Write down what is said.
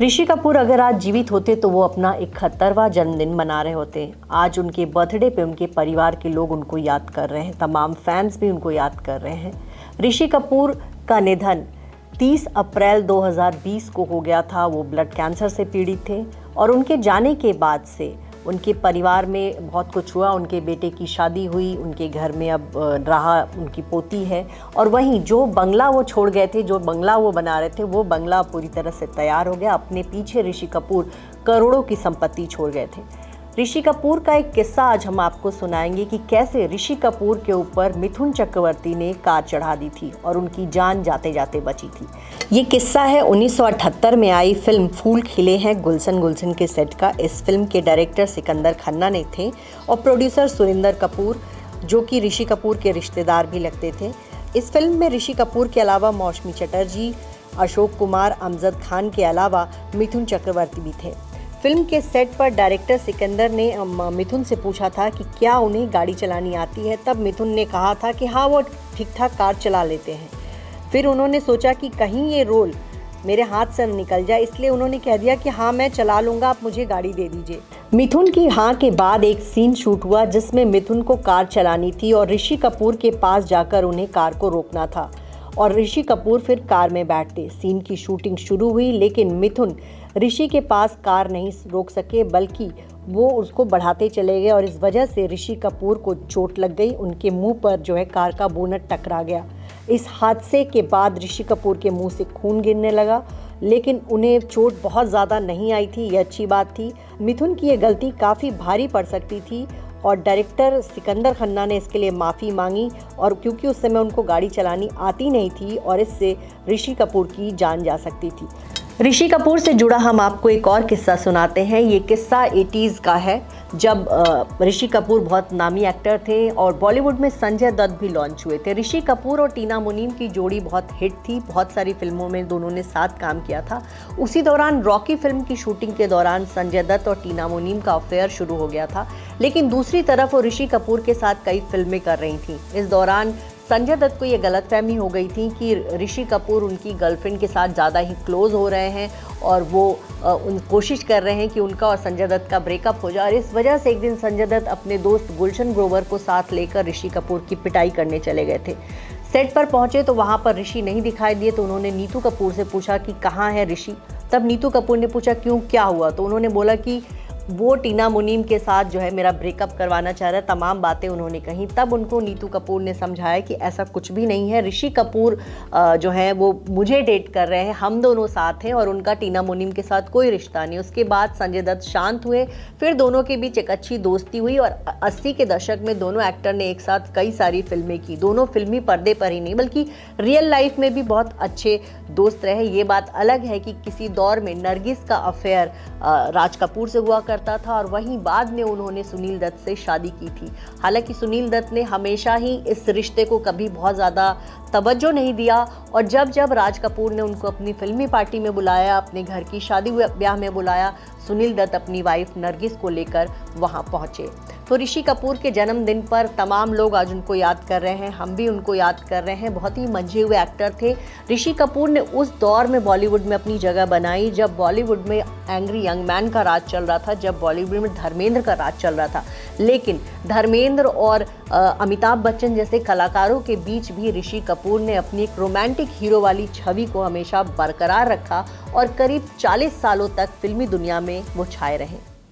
ऋषि कपूर अगर आज जीवित होते तो वो अपना 71वां जन्मदिन मना रहे होते। आज उनके बर्थडे पे उनके परिवार के लोग उनको याद कर रहे हैं, तमाम फैंस भी उनको याद कर रहे हैं। ऋषि कपूर का निधन 30 अप्रैल 2020 को हो गया था। वो ब्लड कैंसर से पीड़ित थे और उनके जाने के बाद से उनके परिवार में बहुत कुछ हुआ। उनके बेटे की शादी हुई, उनके घर में अब रहा उनकी पोती है, और वहीं जो बंगला वो छोड़ गए थे, जो बंगला वो बना रहे थे, वो बंगला पूरी तरह से तैयार हो गया। अपने पीछे ऋषि कपूर करोड़ों की संपत्ति छोड़ गए थे। ऋषि कपूर का एक किस्सा आज हम आपको सुनाएंगे कि कैसे ऋषि कपूर के ऊपर मिथुन चक्रवर्ती ने कार चढ़ा दी थी और उनकी जान जाते जाते बची थी। ये किस्सा है 1978 में आई फिल्म फूल खिले हैं गुलशन गुलशन के सेट का। इस फिल्म के डायरेक्टर सिकंदर खन्ना ने थे और प्रोड्यूसर सुरिंदर कपूर, जो कि ऋषि कपूर के रिश्तेदार भी लगते थे। इस फिल्म में ऋषि कपूर के अलावा मौसमी चटर्जी, अशोक कुमार, अमजद खान के अलावा मिथुन चक्रवर्ती भी थे। फिल्म के सेट पर डायरेक्टर सिकंदर ने मिथुन से पूछा था कि क्या उन्हें गाड़ी चलानी आती है। तब मिथुन ने कहा था कि हाँ, वो ठीक ठाक कार चला लेते हैं। फिर उन्होंने सोचा कि कहीं ये रोल मेरे हाथ से निकल जाए, इसलिए उन्होंने कह दिया कि हाँ, मैं चला लूँगा, आप मुझे गाड़ी दे दीजिए। मिथुन की हाँ के बाद एक सीन शूट हुआ जिसमें मिथुन को कार चलानी थी और ऋषि कपूर के पास जाकर उन्हें कार को रोकना था और ऋषि कपूर फिर कार में बैठते। सीन की शूटिंग शुरू हुई, लेकिन मिथुन ऋषि के पास कार नहीं रोक सके, बल्कि वो उसको बढ़ाते चले गए और इस वजह से ऋषि कपूर को चोट लग गई। उनके मुंह पर जो है कार का बोनट टकरा गया। इस हादसे के बाद ऋषि कपूर के मुंह से खून गिरने लगा, लेकिन उन्हें चोट बहुत ज़्यादा नहीं आई थी। ये अच्छी बात थी। मिथुन की ये गलती काफ़ी भारी पड़ सकती थी और डायरेक्टर सिकंदर खन्ना ने इसके लिए माफ़ी मांगी, और क्योंकि उस समय उनको गाड़ी चलानी आती नहीं थी और इससे ऋषि कपूर की जान जा सकती थी। ऋषि कपूर से जुड़ा हम आपको एक और किस्सा सुनाते हैं। ये किस्सा 80s का है, जब ऋषि कपूर बहुत नामी एक्टर थे और बॉलीवुड में संजय दत्त भी लॉन्च हुए थे। ऋषि कपूर और टीना मुनीम की जोड़ी बहुत हिट थी, बहुत सारी फिल्मों में दोनों ने साथ काम किया था। उसी दौरान रॉकी फिल्म की शूटिंग के दौरान संजय दत्त और टीना मुनीम का अफेयर शुरू हो गया था, लेकिन दूसरी तरफ वो ऋषि कपूर के साथ कई फिल्में कर रही थी। इस दौरान संजय दत्त को ये गलतफहमी हो गई थी कि ऋषि कपूर उनकी गर्लफ्रेंड के साथ ज़्यादा ही क्लोज हो रहे हैं और वो कोशिश कर रहे हैं कि उनका और संजय दत्त का ब्रेकअप हो जाए। और इस वजह से एक दिन संजय दत्त अपने दोस्त गुलशन ग्रोवर को साथ लेकर ऋषि कपूर की पिटाई करने चले गए थे। सेट पर पहुंचे तो वहां पर ऋषि नहीं दिखाई दिए, तो उन्होंने नीतू कपूर से पूछा कि कहाँ है ऋषि। तब नीतू कपूर ने पूछा क्यों, क्या हुआ। तो उन्होंने बोला कि वो टीना मुनीम के साथ जो है मेरा ब्रेकअप करवाना चाह रहा है। तमाम बातें उन्होंने कही। तब उनको नीतू कपूर ने समझाया कि ऐसा कुछ भी नहीं है, ऋषि कपूर जो है वो मुझे डेट कर रहे हैं, हम दोनों साथ हैं और उनका टीना मुनीम के साथ कोई रिश्ता नहीं। उसके बाद संजय दत्त शांत हुए, फिर दोनों के बीच एक अच्छी दोस्ती हुई और 80 के दशक में दोनों एक्टर ने एक साथ कई सारी फिल्में की। दोनों फिल्मी पर्दे पर ही नहीं बल्कि रियल लाइफ में भी बहुत अच्छे दोस्त रहे। ये बात अलग है कि किसी दौर में नरगिस का अफेयर राज कपूर से हुआ करता था और वहीं बाद में उन्होंने सुनील दत्त से शादी की थी। हालांकि सुनील दत्त ने हमेशा ही इस रिश्ते को कभी बहुत ज़्यादा तवज्जो नहीं दिया और जब जब राज कपूर ने उनको अपनी फिल्मी पार्टी में बुलाया, अपने घर की शादी ब्याह में बुलाया, सुनील दत्त अपनी वाइफ नरगिस को लेकर वहां पहुंचे। तो ऋषि कपूर के जन्मदिन पर तमाम लोग आज उनको याद कर रहे हैं, हम भी उनको याद कर रहे हैं। बहुत ही मंझे हुए एक्टर थे। ऋषि कपूर ने उस दौर में बॉलीवुड में अपनी जगह बनाई जब बॉलीवुड में एंग्री यंग मैन का राज चल रहा था, जब बॉलीवुड में धर्मेंद्र का राज चल रहा था। लेकिन धर्मेंद्र और अमिताभ बच्चन जैसे कलाकारों के बीच भी ऋषि कपूर ने अपनी एक रोमांटिक हीरो वाली छवि को हमेशा बरकरार रखा और करीब 40 सालों तक फिल्मी दुनिया में वो छाए रहे।